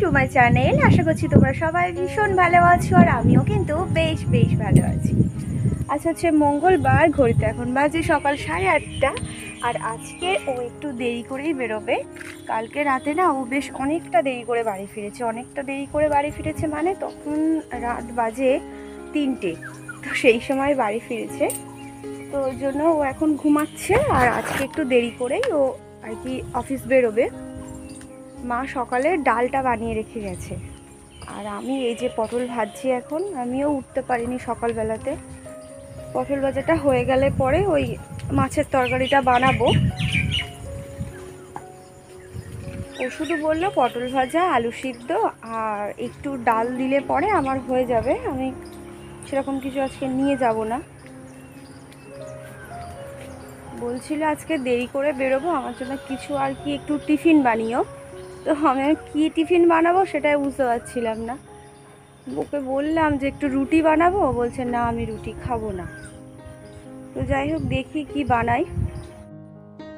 To my channel. আশা করছি তোমরা সবাই ভীষণ ভালো আছো আর আমিও কিন্তু বেশ ভালো আছি। আজ হচ্ছে মঙ্গলবার, ঘড়িতে এখন বাজে সকাল 8:30 আর আজকে ও একটু দেরি করেই বেরোবে। কালকে রাতে না ও বেশ অনেকটা দেরি করে বাড়ি ফিরেছে মানে তখন রাত বাজে 3টে, তো সেই সময় বাড়ি ফিরেছে। তো ওর জন্য ও এখন ঘুমাচ্ছে আর আজকে একটু দেরি করেই ও আর কি অফিস বেরোবে। মা সকালে ডালটা বানিয়ে রেখে গেছে আর আমি এই যে পটল ভাজছি। এখন আমিও উঠতে পারিনি সকালবেলাতে। পটল ভাজাটা হয়ে গেলে পরে ওই মাছের তরকারিটা বানাবো। ও শুধু বললো পটল ভাজা, আলু সিদ্ধ আর একটু ডাল দিলে পরে আমার হয়ে যাবে। আমি সেরকম কিছু আজকে নিয়ে যাব না। বলছিল আজকে দেরি করে বেরোবো, আমার জন্য কিছু আর কি একটু টিফিন বানিও। তো আমি কী টিফিন বানাবো সেটাই বুঝতে পারছিলাম না। ওকে বললাম যে একটু রুটি বানাবো, বলছে না আমি রুটি খাবো না। তো যাই হোক দেখি কি বানাই।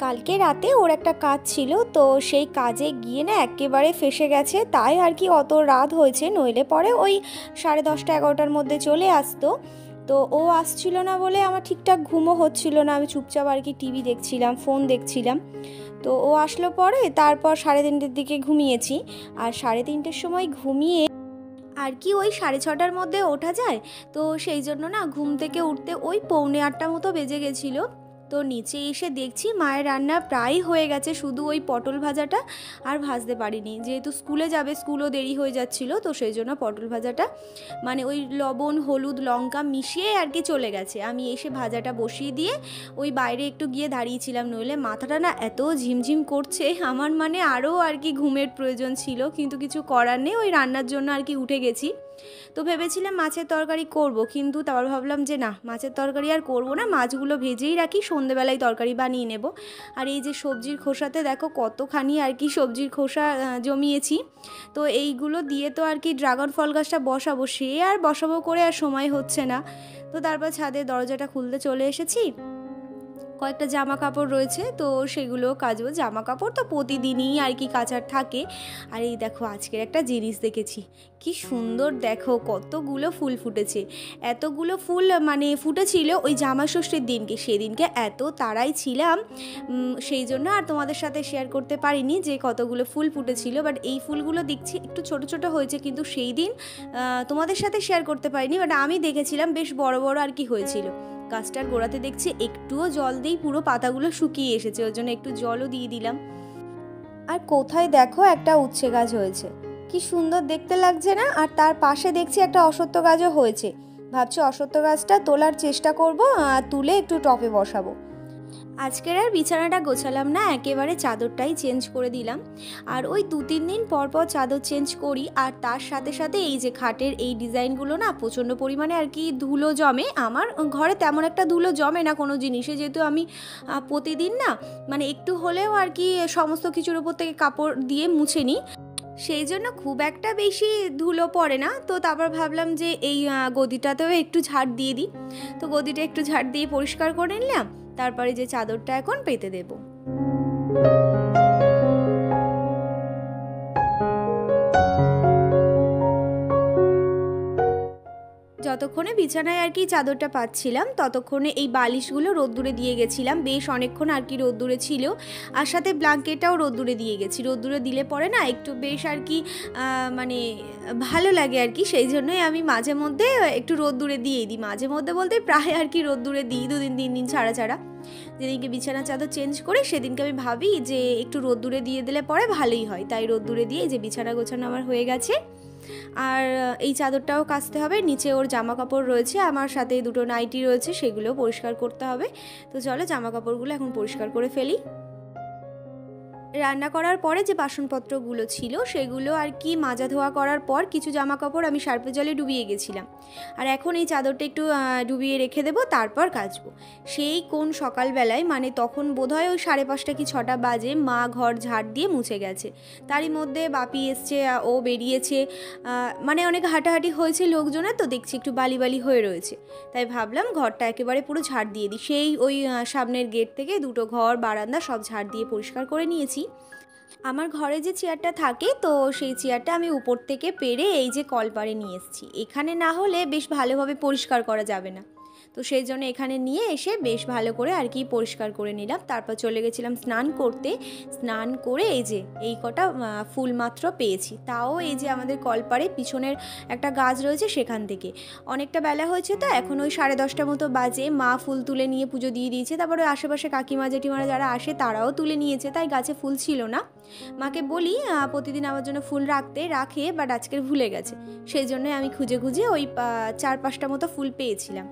কালকে রাতে ওর একটা কাজ ছিল, তো সেই কাজে গিয়ে না একেবারে ফেসে গেছে, তাই আর কি অত রাত হয়েছে। নইলে পরে ওই 10:30-11টার মধ্যে চলে আসতো। তো ও আসছিল না বলে আমার ঠিকঠাক ঘুমও হচ্ছিল না। আমি চুপচাপ আর কি টিভি দেখছিলাম, ফোন দেখছিলাম। তো ও আসলো পরে, তারপর 3:30-এর দিকে ঘুমিয়েছি। আর 3:30-এর সময় ঘুমিয়ে আর কি ওই 6:30-টার মধ্যে ওঠা যায়। তো সেই জন্য না ঘুম থেকে উঠতে ওই 7:45 মতো বেজে গেছিলো। তো নিচে এসে দেখছি মায়ের রান্না প্রায় হয়ে গেছে, শুধু ওই পটল ভাজাটা আর ভাজতে পারিনি, যেহেতু স্কুলে যাবে, স্কুলও দেরি হয়ে যাচ্ছিলো। তো সেই জন্য পটল ভাজাটা মানে ওই লবণ, হলুদ, লঙ্কা মিশিয়ে আর কি চলে গেছে। আমি এসে ভাজাটা বসিয়ে দিয়ে ওই বাইরে একটু গিয়ে দাঁড়িয়েছিলাম, নইলে মাথাটা না এত ঝিমঝিম করছে আমার, মানে আরও আর কি ঘুমের প্রয়োজন ছিল, কিন্তু কিছু করার নেই, ওই রান্নার জন্য আর কি উঠে গেছি। তো ভেবেছিলাম মাছের তরকারি করব, কিন্তু তারপর ভাবলাম যে না, মাছের তরকারি আর করব না, মাছগুলো ভেজেই রাখি, সন্ধেবেলায় তরকারি বানিয়ে নেব। আর এই যে সবজির খোসাতে দেখো কতখানি আর কি সবজির খোসা জমিয়েছি। তো এইগুলো দিয়ে তো আর কি ড্রাগন ফল গাছটা বসাবো, সে আর বসাবো করে আর সময় হচ্ছে না। তো তারপর ছাদের দরজাটা খুলতে চলে এসেছি। কয়েকটা জামা কাপড় রয়েছে, তো সেগুলো কাচবো। জামা কাপড় তো প্রতিদিনই আর কি কাচার থাকে। আর এই দেখো আজকের একটা জিনিস দেখেছি, কি সুন্দর দেখো, কতগুলো ফুল ফুটেছে। এতগুলো ফুল মানে ফুটেছিল ওই জামা ষষ্ঠীর দিনকে, সেদিনকে এত তাড়াই ছিলাম, সেই জন্য আর তোমাদের সাথে শেয়ার করতে পারিনি যে কতগুলো ফুল ফুটেছিল। বাট এই ফুলগুলো দেখছি একটু ছোট ছোট হয়েছে, কিন্তু সেই দিন তোমাদের সাথে শেয়ার করতে পারিনি, বাট আমি দেখেছিলাম বেশ বড় বড় আর কি হয়েছিল। গাছটার গোড়াতে দেখছি একটুও জল দিই, পুরো পাতাগুলো শুকিয়ে এসেছে, ওর জন্য একটু জলও দিয়ে দিলাম। আর কোথায় দেখো একটা উচ্ছে গাছ হয়েছে, কি সুন্দর দেখতে লাগছে না? আর তার পাশে দেখছি একটা অশ্বত্থ গাছও হয়েছে। ভাবছি অশ্বত্থ গাছটা তোলার চেষ্টা করব, আর তুলে একটু টবে বসাবো। আজকের আর বিছানাটা গোছালাম না, একেবারে চাদরটাই চেঞ্জ করে দিলাম। আর ওই 2-3 দিন পর পর চাদর চেঞ্জ করি। আর তার সাথে সাথে এই যে খাটের এই ডিজাইনগুলো না প্রচণ্ড পরিমাণে আর কি ধুলো জমে। আমার ঘরে তেমন একটা ধুলো জমে না কোনো জিনিসে, যেহেতু আমি প্রতিদিন না মানে একটু হলেও আর কি সমস্ত কিছুর উপর থেকে কাপড় দিয়ে মুছে নিই, সেই জন্য খুব একটা বেশি ধুলো পড়ে না। তো তারপর ভাবলাম যে এই গদিটাতেও একটু ঝাড় দিয়ে দিই। তো গদিটা একটু ঝাড় দিয়ে পরিষ্কার করে নিলাম, তারপরে যে চাদরটা এখন পেতে দেবো। যতক্ষণে বিছানায় আর কি চাদরটা পাচ্ছিলাম, ততক্ষণে এই বালিশগুলো রোদ্দুরে দিয়ে গেছিলাম, বেশ অনেকক্ষণ আর কি রোদ্দুরে ছিল। আর সাথে ব্ল্যাঙ্কেটটাও রোদ্দুরে দিয়ে গেছি। রোদ্দুরে দিলে পরে না একটু বেশ আর কি মানে ভালো লাগে আর কি, সেই জন্যই আমি মাঝে মধ্যে একটু রোদ্দুরে দিয়েই দিই। মাঝে মধ্যে বলতে প্রায় আর কি রোদ্দুরে দিই, 2 দিন 3 দিন ছাড়া ছাড়া। যেদিনকে বিছানা চাদর চেঞ্জ করে সেদিনকে আমি ভাবি যে একটু রোদ্দুরে দিয়ে দিলে পরে ভালোই হয়, তাই রোদ্দুরে দিয়ে যে বিছানা গোছানো আমার হয়ে গেছে। আর এই চাদরটাও কাচতে হবে। নিচে ওর জামা কাপড় রয়েছে, আমার সাথে 2টো নাইটি রয়েছে, সেগুলোও পরিষ্কার করতে হবে। তো চলো জামা কাপড়গুলো এখন পরিষ্কার করে ফেলি। রান্না করার পরে যে বাসনপত্রগুলো ছিল সেগুলো আর কি মাজা ধোয়া করার পর কিছু জামা কাপড় আমি সার্ফের জলে ডুবিয়ে গেছিলাম। আর এখন এই চাদরটা একটু ডুবিয়ে রেখে দেবো, তারপর কাচবো। সেই কোন সকালবেলায় মানে তখন বোধহয় ওই 5:30 কি 6টা বাজে মা ঘর ঝাড় দিয়ে মুছে গেছে। তারই মধ্যে বাপি এসছে, ও বেরিয়েছে, মানে অনেক হাঁটাহাঁটি হয়েছে লোকজনের, তো দেখছি একটু বালি বালি হয়ে রয়েছে। তাই ভাবলাম ঘরটা একেবারে পুরো ঝাড় দিয়ে দিই। সেই ওই সামনের গেট থেকে 2টো ঘর, বারান্দা সব ঝাড় দিয়ে পরিষ্কার করে নিয়েছি। আমার ঘরে যে চেয়ারটা থাকে তো সেই চেয়ারটা আমি উপর থেকে পেরে এই যে কলপারে নিয়ে এসেছি। এখানে না হলে বেশ ভালোভাবে পরিষ্কার করা যাবে না, তো সেই জন্য এখানে নিয়ে এসে বেশ ভালো করে আর কি পরিষ্কার করে নিলাম। তারপর চলে গেছিলাম স্নান করতে। স্নান করে এই যে এই কটা ফুল মাত্র পেয়েছি, তাও এই যে আমাদের কলপারে পিছনের একটা গাছ রয়েছে সেখান থেকে। অনেকটা বেলা হয়েছে তো এখন ওই 10:30 মতো বাজে। মা ফুল তুলে নিয়ে পুজো দিয়ে দিয়েছে, তারপরে আশেপাশে কাকিমা জেঠিমারা যারা আসে তারাও তুলে নিয়েছে, তাই গাছে ফুল ছিল না। মাকে বলি প্রতিদিন আমার জন্য ফুল রাখে, বাট আজকের ভুলে গেছে, সেই জন্য আমি খুঁজে খুঁজে ওই 4-5টা মতো ফুল পেয়েছিলাম।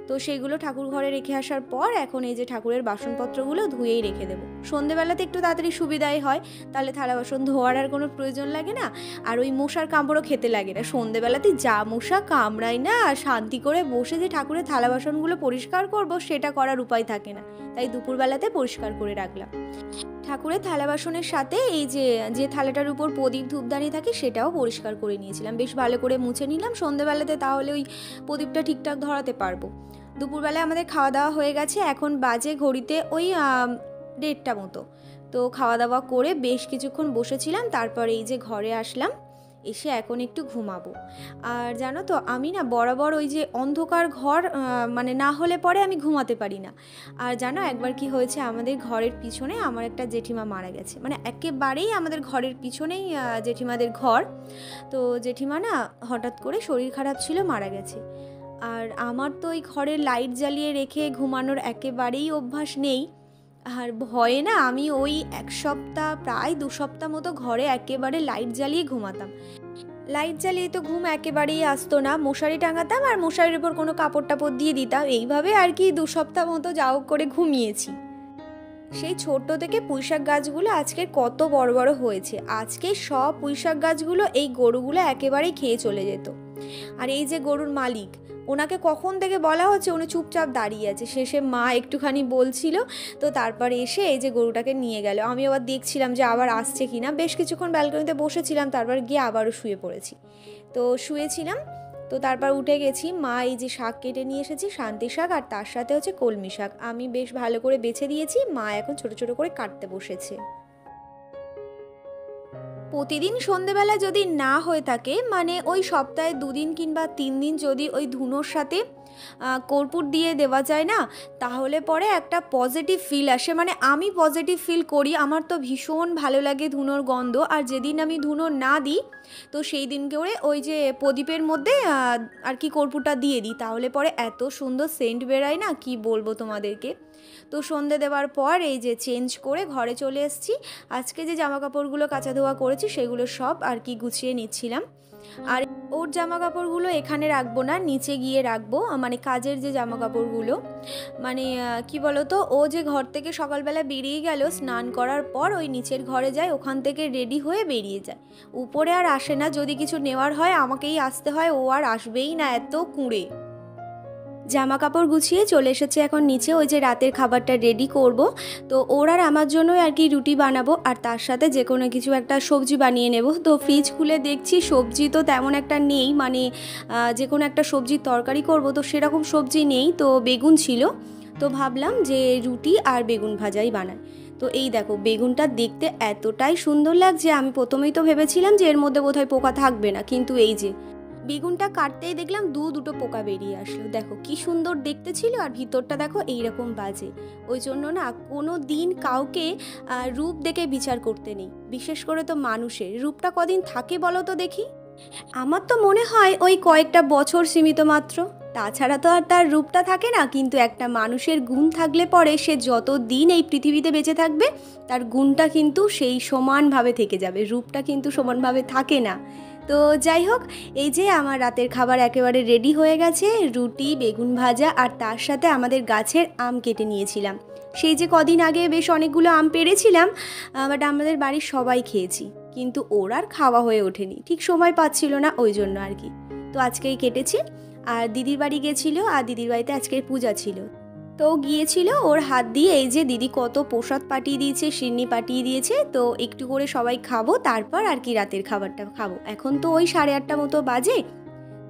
তো সেইগুলো ঠাকুর ঘরে রেখে আসার পর এখন এই যে ঠাকুরের বাসনপত্রগুলো ধুয়েই রেখে দেবো। সন্ধেবেলাতে একটু তাড়াতাড়ি সুবিধাই হয়, তাহলে থালা বাসন ধোয়ার আর কোনো প্রয়োজন লাগে না, আর ওই মশার কামড়ও খেতে লাগে না। সন্ধেবেলাতে যা মশা কামড়ায় না, শান্তি করে বসে যে ঠাকুরের থালা বাসনগুলো পরিষ্কার করব সেটা করার উপায় থাকে না, তাই দুপুরবেলাতে পরিষ্কার করে রাখলাম। ঠাকুরের থালা বাসনের সাথে এই যে থালাটার উপর প্রদীপ ধূপদানি থাকে সেটাও পরিষ্কার করে নিয়েছিলাম, বেশ ভালো করে মুছে নিলাম সন্ধেবেলাতে, তাহলে ওই প্রদীপটা ঠিকঠাক ধরাতে পারবো। দুপুরবেলায় আমাদের খাওয়া দাওয়া হয়ে গেছে, এখন বাজে ঘড়িতে ওই 1:30 মতো। তো খাওয়া দাওয়া করে বেশ কিছুক্ষণ বসেছিলাম, তারপর এই যে ঘরে আসলাম, এসে এখন একটু ঘুমাবো। আর জানো তো আমি না বরাবর ওই যে অন্ধকার ঘর মানে না হলে পরে আমি ঘুমাতে পারি না। আর জানো একবার কি হয়েছে, আমাদের ঘরের পিছনে আমার একটা জেঠিমা মারা গেছে, মানে একেবারেই আমাদের ঘরের পিছনেই জেঠিমাদের ঘর। তো জেঠিমা না হঠাৎ করে শরীর খারাপ ছিল, মারা গেছে। আর আমার তো ওই ঘরে লাইট জ্বালিয়ে রেখে ঘুমানোর একেবারেই অভ্যাস নেই, আর ভয়ে না আমি ওই 1 সপ্তাহ প্রায় 2 সপ্তাহ মতো ঘরে একেবারে লাইট জ্বালিয়ে ঘুমাতাম। লাইট জ্বালিয়ে তো ঘুম একেবারেই আসতো না, মশারি টাঙাতাম আর মশারির উপর কোনো কাপড় টাপড় দিয়ে দিতাম, এইভাবে আর কি 2 সপ্তাহ মতো যাও করে ঘুমিয়েছি। সেই ছোট্ট থেকে পুঁইশাক গাছগুলো আজকে কত বড় বড় হয়েছে, আজকে সব পুঁইশাক গাছগুলো এই গরুগুলো একেবারেই খেয়ে চলে যেত। আর এই যে গরুর মালিক, ওনাকে কখন থেকে বলা হচ্ছে, উনি চুপচাপ দাঁড়িয়ে আছে। শেষে মা একটুখানি বলছিল, তো তারপরে এসে এই যে গরুটাকে নিয়ে গেল। আমি আবার দেখছিলাম যে আবার আসছে কিনা, বেশ কিছুক্ষণ ব্যালকনিতে বসেছিলাম, তারপর গিয়ে আবারও শুয়ে পড়েছি। তো শুয়েছিলাম, তো তারপর উঠে গেছি। মা এই যে শাক কেটে নিয়ে এসেছি, শান্তি শাক, আর তার সাথে হচ্ছে কলমি শাক, আমি বেশ ভালো করে বেছে দিয়েছি, মা এখন ছোট ছোট করে কাটতে বসেছে। প্রতিদিন সন্ধেবেলা যদি না হয়ে থাকে, মানে ওই সপ্তাহে 2 দিন কিংবা 3 দিন যদি ওই ধুনোর সাথে কর্পূর দিয়ে দেওয়া যায় না, তাহলে পরে একটা পজিটিভ ফিল আসে, মানে আমি পজিটিভ ফিল করি, আমার তো ভীষণ ভালো লাগে ধুনোর গন্ধ। আর যেদিন আমি ধুনো না দিই, তো সেই দিন করে ওই যে প্রদীপের মধ্যে আর কি কর্পূরটা দিয়ে দিই, তাহলে পরে এত সুন্দর সেন্ট বেরোয় না, কি বলবো তোমাদেরকে। তো সন্ধে দেওয়ার পর এই যে চেঞ্জ করে ঘরে চলে এসেছি। আজকে যে জামা কাপড়গুলো কাচা ধোয়া করেছি সেগুলো সব আর কি গুছিয়ে নিচ্ছিলাম। আর ওর জামা কাপড়গুলো এখানে রাখবো না, নিচে গিয়ে রাখবো, মানে কাজের যে জামা কাপড়গুলো, মানে কি বলতো, ও যে ঘর থেকে সকালবেলা বেরিয়ে গেল স্নান করার পর, ওই নিচের ঘরে যায়, ওখান থেকে রেডি হয়ে বেরিয়ে যায়, উপরে আর আসে না। যদি কিছু নেওয়ার হয় আমাকেই আসতে হয়, ও আর আসবেই না, এত কুঁড়ে। জামা কাপড় গুছিয়ে চলে এসেছে এখন নিচে, ওই যে রাতের খাবারটা রেডি করব। তো ওর আর আমার জন্যই আর কি রুটি বানাবো, আর তার সাথে যে কোনো কিছু একটা সবজি বানিয়ে নেব। তো ফ্রিজ খুলে দেখছি সবজি তো তেমন একটা নেই, মানে যে কোনো একটা সবজির তরকারি করব, তো সেরকম সবজি নেই। তো বেগুন ছিল, তো ভাবলাম যে রুটি আর বেগুন ভাজাই বানাই। তো এই দেখো বেগুনটা দেখতে এতটাই সুন্দর লাগছে, আমি প্রথমেই তো ভেবেছিলাম যে এর মধ্যে বোধহয় পোকা থাকবে না, কিন্তু এই যে বেগুনটা কাটতেই দেখলাম দুটো পোকা বেরিয়ে আসলো। দেখো কি সুন্দর দেখতে ছিল, আর ভিতরটা দেখো এইরকম বাজে। ওই জন্য না কোনো দিন কাউকে রূপ দেখে বিচার করতে নেই, বিশেষ করে তো মানুষের রূপটা কদিন থাকে বলো তো দেখি। আমার তো মনে হয় ওই কয়েকটা বছর সীমিত মাত্র, তাছাড়া তো আর তার রূপটা থাকে না। কিন্তু একটা মানুষের গুণ থাকলে পরে সে যত দিন এই পৃথিবীতে বেঁচে থাকবে, তার গুণটা কিন্তু সেই সমানভাবে থেকে যাবে, রূপটা কিন্তু সমানভাবে থাকে না। তো যাই হোক, এই যে আমার রাতের খাবার একেবারে রেডি হয়ে গেছে, রুটি, বেগুন ভাজা, আর তার সাথে আমাদের গাছের আম কেটে নিয়েছিলাম। সেই যে কদিন আগে বেশ অনেকগুলো আম পেড়েছিলাম, বাট আমাদের বাড়ির সবাই খেয়েছি, কিন্তু ওর আর খাওয়া হয়ে ওঠেনি, ঠিক সময় পাচ্ছিল না, ওই জন্য আর কি। তো আজকেই কেটেছি। আর দিদির বাড়ি গেছিলো, আর দিদির বাড়িতে আজকের পূজা ছিল, তো গিয়েছিল, ওর হাত দিয়ে এই যে দিদি কত প্রসাদ পাঠিয়ে দিয়েছে, সিন্নি পাঠিয়ে দিয়েছে। তো একটু করে সবাই খাবো, তারপর আর কি রাতের খাবারটা খাবো। এখন তো ওই 8:30 মতো বাজে।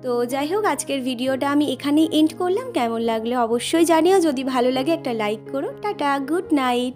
তো যাই হোক, আজকের ভিডিওটা আমি এখানেই এন্ড করলাম। কেমন লাগলো অবশ্যই জানিও, যদি ভালো লাগে একটা লাইক করো। Tata, good night.